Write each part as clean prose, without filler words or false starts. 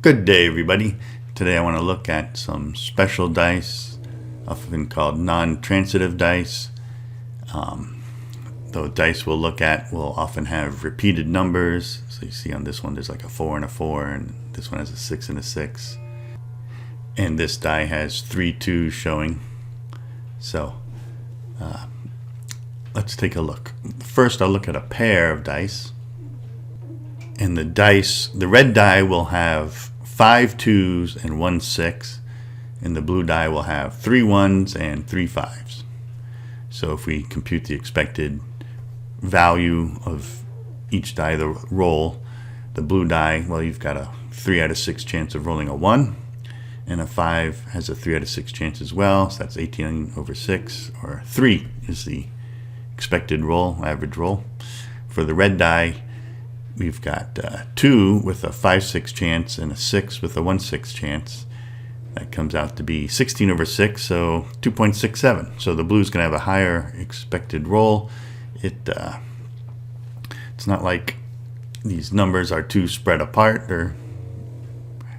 Good day, everybody. Today I want to look at some special dice, often called non-transitive dice. The dice we'll look at will often have repeated numbers. So you see on this one there's like a 4 and a 4, and this one has a 6 and a 6. And this die has 3 2s showing. So let's take a look. First I'll look at a pair of dice. And the red die will have 5 2s and 1 6, and the blue die will have 3 1s and 3 5s. So if we compute the expected value of each die, the roll, the blue die, well, you've got a 3 out of 6 chance of rolling a 1, and a 5 has a 3 out of 6 chance as well, so that's 18 over 6, or 3 is the expected roll, average roll. For the red die, we've got 2 with a 5-6 chance and a 6 with a 1-6 chance. That comes out to be 16 over 6, so 2.67. So the blue's going to have a higher expected roll. It's not like these numbers are too spread apart. They're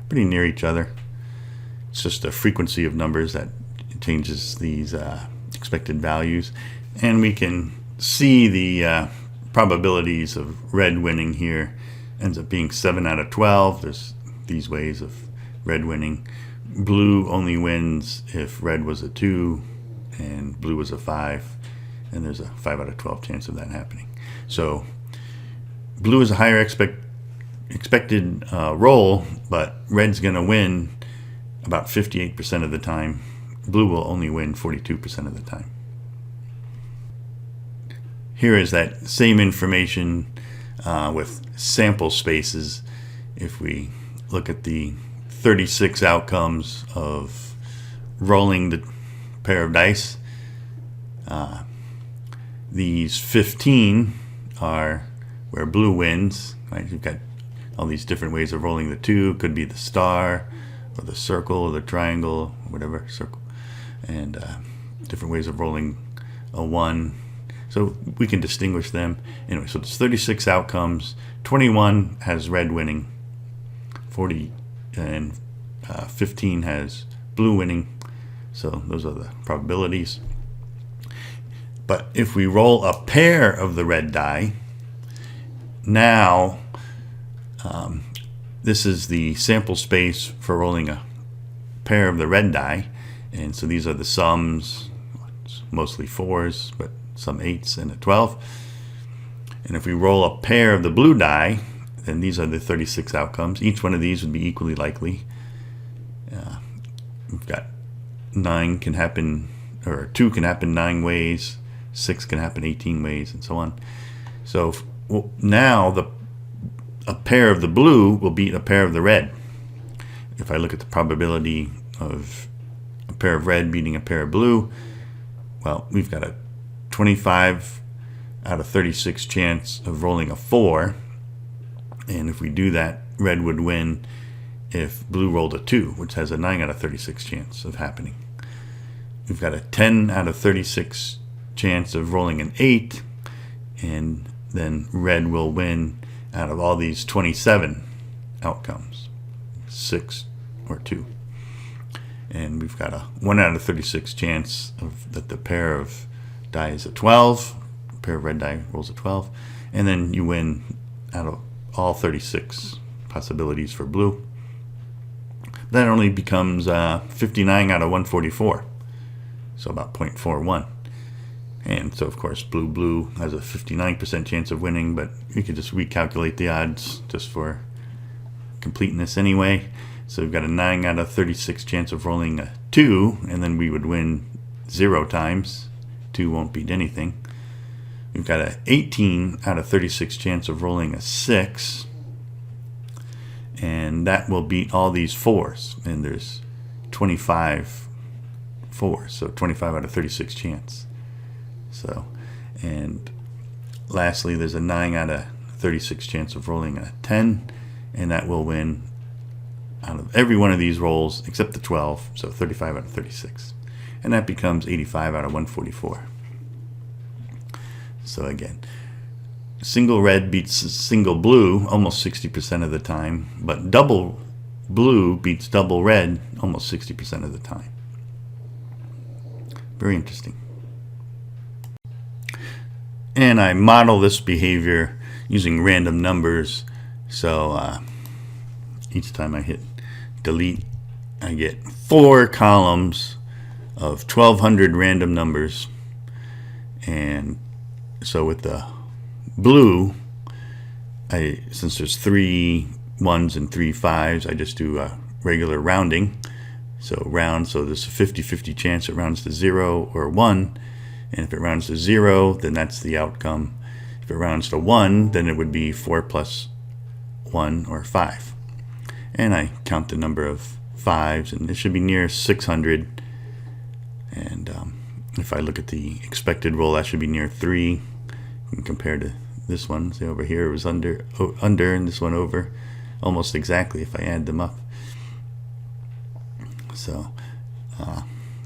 pretty near each other. It's just the frequency of numbers that changes these expected values. And we can see the probabilities of red winning here. Ends up being 7 out of 12. There's these ways of red winning. Blue only wins if red was a 2 and blue was a 5, and there's a 5 out of 12 chance of that happening. So blue is a higher expected roll, but red's going to win about 58% of the time. Blue will only win 42% of the time. Here is that same information with sample spaces. If we look at the 36 outcomes of rolling the pair of dice, these 15 are where blue wins. Right? You've got all these different ways of rolling the 2. Could be the star or the circle or the triangle, whatever, circle, and different ways of rolling a 1. So we can distinguish them. Anyway, so there's 36 outcomes. 21 has red winning. 40 and 15 has blue winning. So those are the probabilities. But if we roll a pair of the red die, now this is the sample space for rolling a pair of the red die. And so these are the sums, mostly 4s, but some 8s and a 12. And if we roll a pair of the blue die, then these are the 36 outcomes. Each one of these would be equally likely. We've got 9 can happen, or 2 can happen 9 ways, 6 can happen 18 ways, and so on. So now a pair of the blue will beat a pair of the red. If I look at the probability of a pair of red beating a pair of blue, well, we've got a 25 out of 36 chance of rolling a 4, and if we do that, red would win if blue rolled a 2, which has a 9 out of 36 chance of happening. We've got a 10 out of 36 chance of rolling an 8, and then red will win out of all these 27 outcomes, 6 or 2. And we've got a 1 out of 36 chance that the pair of die is a 12, a pair of red die rolls a 12, and then you win out of all 36 possibilities for blue. That only becomes 59 out of 144, so about 0.41. And so, of course, blue has a 59% chance of winning, but you could just recalculate the odds just for completeness anyway. So we've got a 9 out of 36 chance of rolling a 2, and then we would win 0 times. 2 won't beat anything. We've got an 18 out of 36 chance of rolling a 6, and that will beat all these 4s, and there's 25 4s, so 25 out of 36 chance. So, and lastly, there's a 9 out of 36 chance of rolling a 10, and that will win out of every one of these rolls except the 12, so 35 out of 36. And that becomes 85 out of 144. So again, single red beats single blue almost 60% of the time, but double blue beats double red almost 60% of the time. Very interesting. And I model this behavior using random numbers. So each time I hit delete, I get 4 columns of 1,200 random numbers. And so with the blue, since there's 3 1s and 3 5s, I just do regular rounding. So round, so there's a 50-50 chance it rounds to 0 or 1. And if it rounds to 0, then that's the outcome. If it rounds to 1, then it would be 4 plus 1 or 5. And I count the number of 5s, and it should be near 600. And if I look at the expected roll, that should be near 3. You can compare to this one. See over here it was under, and this one over, almost exactly if I add them up. So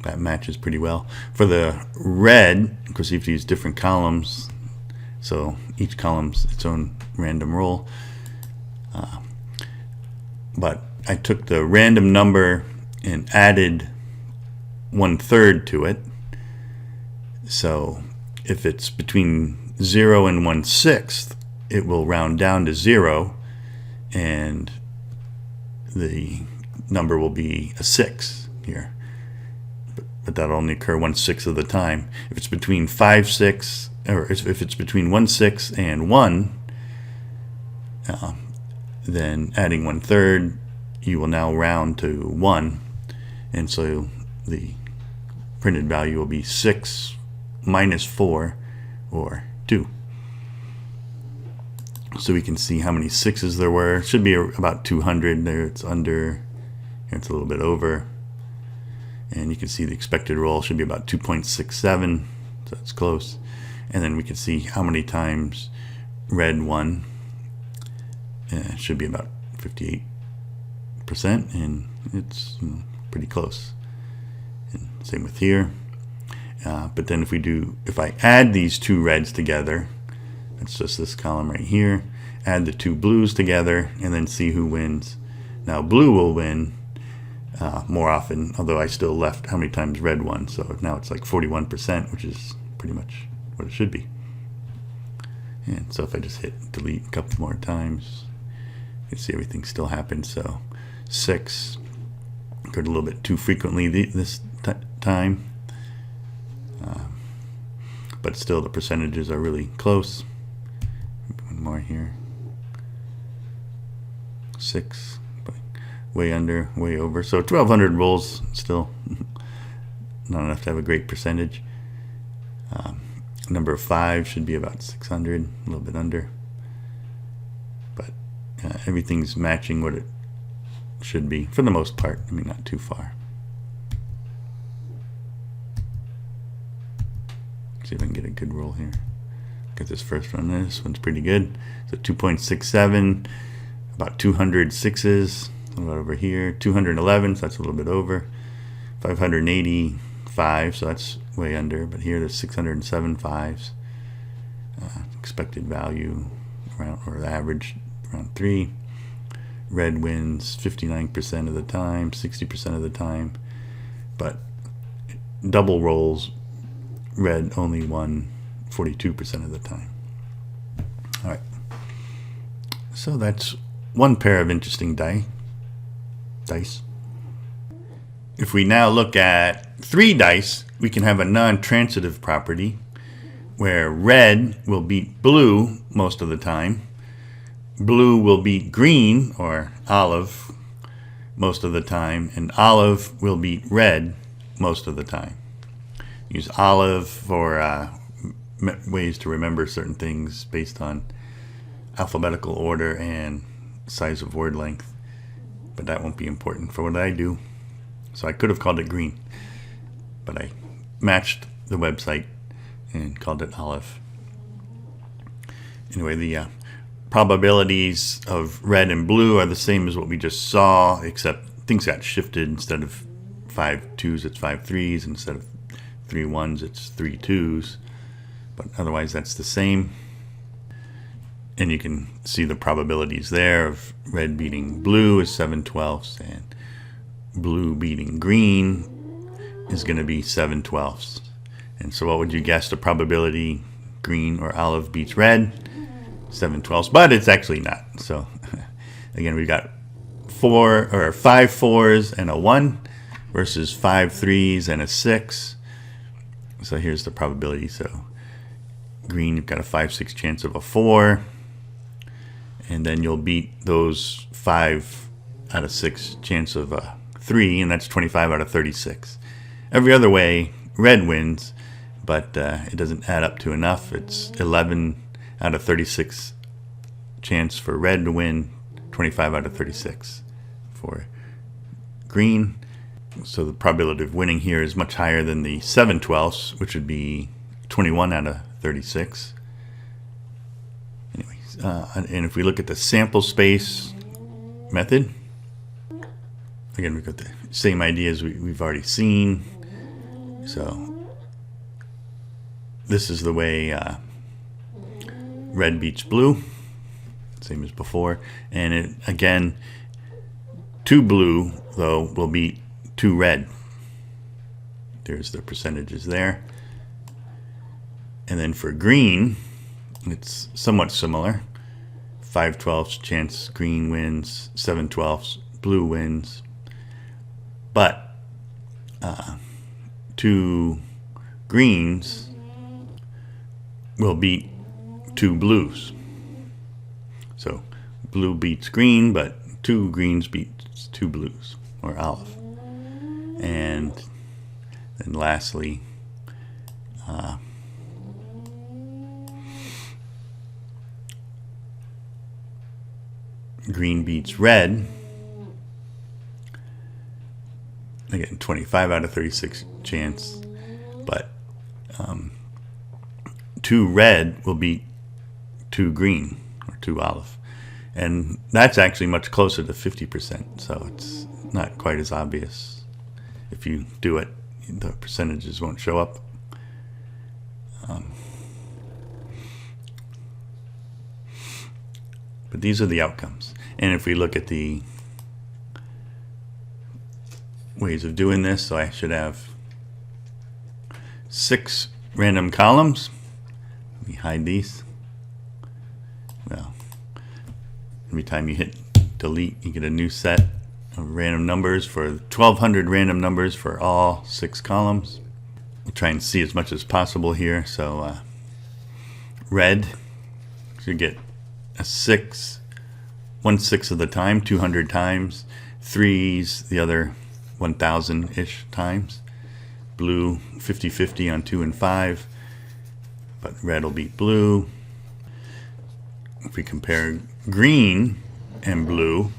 that matches pretty well. For the red, of course, you have to use different columns. So each column's its own random roll. But I took the random number and added 1/3 to it. So if it's between 0 and 1/6, it will round down to 0, and the number will be a 6 here. But that'll only occur 1/6 of the time. If it's between 5, 6, or if it's between 1/6 and 1, then adding 1/3, you will now round to 1, and so the printed value will be 6 minus 4, or 2. So we can see how many 6s there were. It should be about 200. There it's under, here it's a little bit over. And you can see the expected roll should be about 2.67, so that's close. And then we can see how many times red won. It should be about 58%, and it's pretty close. And same with here. But then if I add these 2 reds together, that's just this column right here, add the 2 blues together, and then see who wins. Now blue will win more often, although I still left how many times red won. So now it's like 41%, which is pretty much what it should be. And so if I just hit delete a couple more times, you can see everything still happened. So 6 occurred a little bit too frequently this time. But still the percentages are really close. One more here. 6, but way under, way over. So 1,200 rolls, still not enough to have a great percentage. Number of 5 should be about 600, a little bit under. But everything's matching what it should be for the most part. I mean, not too far. See if I can get a good roll here. Get this first one. This one's pretty good. So 2.67, about 200 6s, a little bit over here. 211, so that's a little bit over. 585, so that's way under. But here there's 607 5s. Expected value around, or the average around 3. Red wins 59% of the time, 60% of the time. But double rolls, red only won 42% of the time. All right. So that's one pair of interesting dice. If we now look at 3 dice, we can have a non-transitive property where red will beat blue most of the time. Blue will beat green, or olive, most of the time, and olive will beat red most of the time. Use olive for ways to remember certain things based on alphabetical order and size of word length, but that won't be important for what I do. So I could have called it green, but I matched the website and called it olive. Anyway, the probabilities of red and blue are the same as what we just saw, except things got shifted. Instead of 5 2s, it's 5 3s. Instead of 3 1s, it's 3 2s. But otherwise, that's the same. And you can see the probabilities there of red beating blue is 7/12, and blue beating green is going to be 7/12. And so what would you guess the probability green or olive beats red? 7/12, but it's actually not. So again, we've got 5 4s and a 1 versus 5 3s and a 6. So here's the probability. So green, you've got a 5/6 chance of a 4, and then you'll beat those 5 out of 6 chance of a 3, and that's 25 out of 36. Every other way, red wins, but it doesn't add up to enough. It's 11 out of 36 chance for red to win, 25 out of 36 for green. So the probability of winning here is much higher than the 7/12, which would be 21 out of 36. Anyways, and if we look at the sample space method, again, we've got the same ideas we've already seen. So this is the way red beats blue, same as before. And it, again, 2 blue, though, will beat 2 red. There's the percentages there. And then for green, it's somewhat similar. 5/12 chance green wins, 7/12 blue wins. But 2 greens will beat 2 blues. So blue beats green, but 2 greens beats 2 blues, or olive. And then lastly, green beats red. Again, 25 out of 36 chance, but 2 red will beat 2 green, or 2 olive. And that's actually much closer to 50%, so it's not quite as obvious. If you do it, the percentages won't show up. But these are the outcomes. And if we look at the ways of doing this, so I should have 6 random columns. Let me hide these. Well, every time you hit delete, you get a new set of random numbers for 1,200 random numbers for all 6 columns. We'll try and see as much as possible here. So red should get a 6, 1/6 of the time, 200 times. 3s the other 1,000-ish times. Blue 50-50 on 2 and 5, but red will beat blue. If we compare green and blue,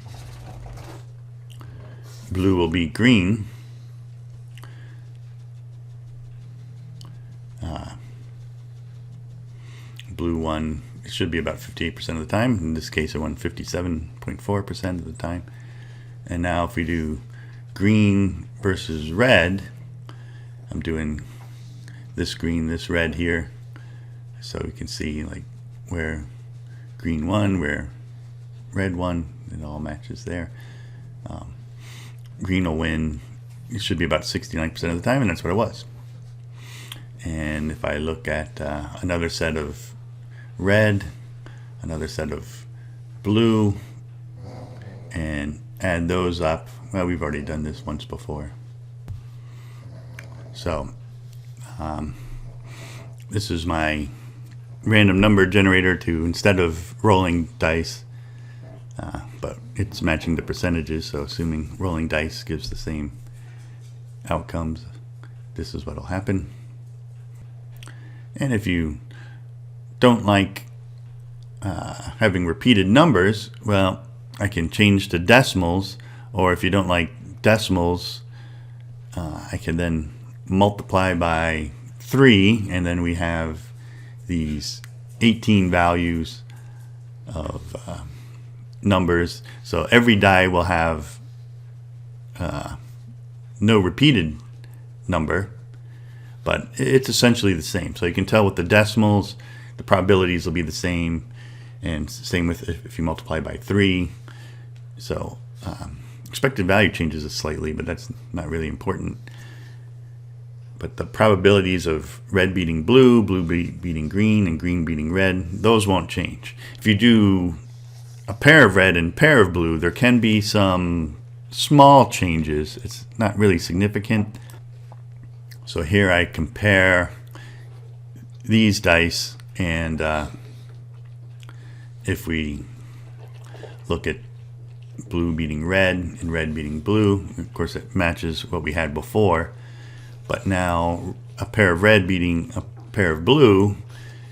blue will beat green. Blue won, it should be about 58% of the time. In this case, it won 57.4% of the time. And now if we do green versus red, I'm doing this green, this red here, so we can see like where green won, where red won. It all matches there. Green will win, it should be about 69% of the time, and that's what it was. And if I look at another set of red, another set of blue, and add those up, well, we've already done this once before. So this is my random number generator to, instead of rolling dice, but it's matching the percentages, so assuming rolling dice gives the same outcomes, this is what will happen. And if you don't like having repeated numbers, well, I can change to decimals, or if you don't like decimals, I can then multiply by 3, and then we have these 18 values of numbers. So every die will have no repeated number, but it's essentially the same. So you can tell with the decimals, the probabilities will be the same. And same with if you multiply by 3. So expected value changes slightly, but that's not really important. But the probabilities of red beating blue, blue beating green, and green beating red, those won't change. If you do a pair of red and pair of blue, there can be some small changes. It's not really significant. So here I compare these dice, and if we look at blue beating red and red beating blue, of course it matches what we had before. But now a pair of red beating a pair of blue,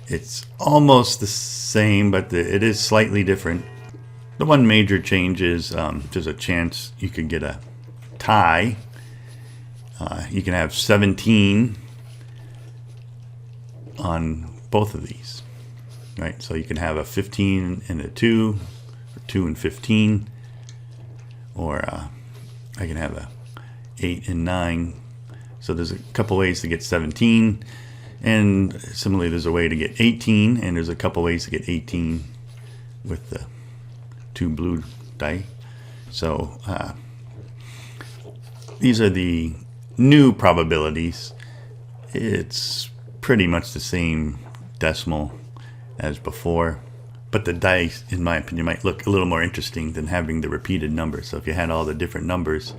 it's almost the same, but it is slightly different. The one major change is there's a chance you could get a tie. You can have 17 on both of these, right? So you can have a 15 and a 2, or 2 and 15, or I can have a 8 and 9. So there's a couple ways to get 17, and similarly there's a way to get 18, and there's a couple ways to get 18 with the 2 blue die. So these are the new probabilities. It's pretty much the same decimal as before, but the dice, in my opinion, might look a little more interesting than having the repeated numbers. So if you had all the different numbers,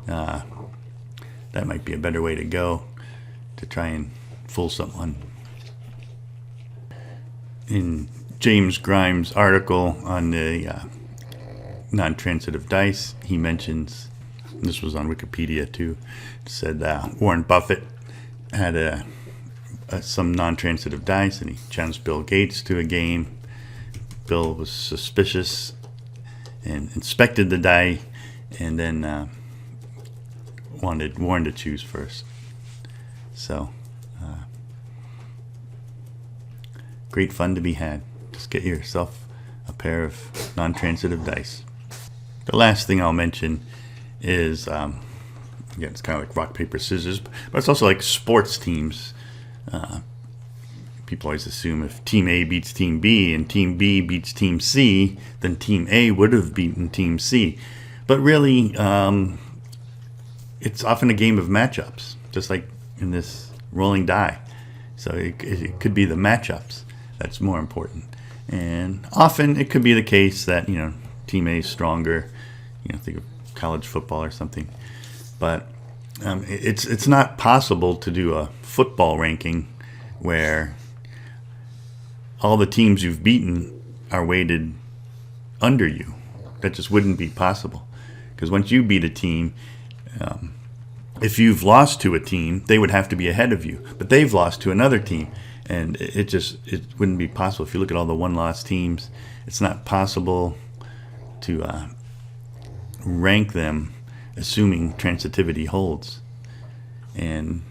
that might be a better way to go to try and fool someone. In James Grimes' article on the non-transitive dice, he mentions, this was on Wikipedia too, said Warren Buffett had some non-transitive dice, and he challenged Bill Gates to a game. Bill was suspicious and inspected the die, and then wanted Warren to choose first. So great fun to be had. Just get yourself a pair of non-transitive dice. The last thing I'll mention is, again, it's kind of like rock, paper, scissors, but it's also like sports teams. People always assume if Team A beats Team B and Team B beats Team C, then Team A would have beaten Team C. But really, it's often a game of matchups, just like in this rolling die. So it could be the matchups that's more important. And often it could be the case that, Team A is stronger. Think of college football or something. But it's not possible to do a football ranking where all the teams you've beaten are weighted under you. That just wouldn't be possible. Because once you beat a team, if you've lost to a team, they would have to be ahead of you. But they've lost to another team. And it wouldn't be possible. If you look at all the one-loss teams, it's not possible to rank them assuming transitivity holds. And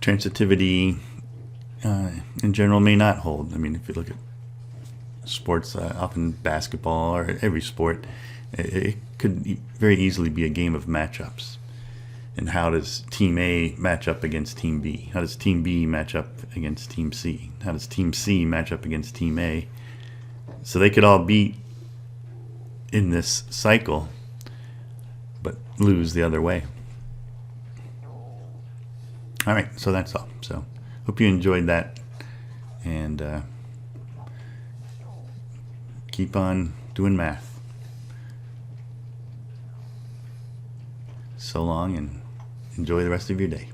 transitivity in general may not hold. I mean, if you look at sports, often basketball or every sport, it could very easily be a game of matchups. And how does Team A match up against Team B? How does Team B match up against Team C? How does Team C match up against Team A? So they could all beat in this cycle, but lose the other way. All right, so that's all. So hope you enjoyed that, and keep on doing math. So long, and enjoy the rest of your day.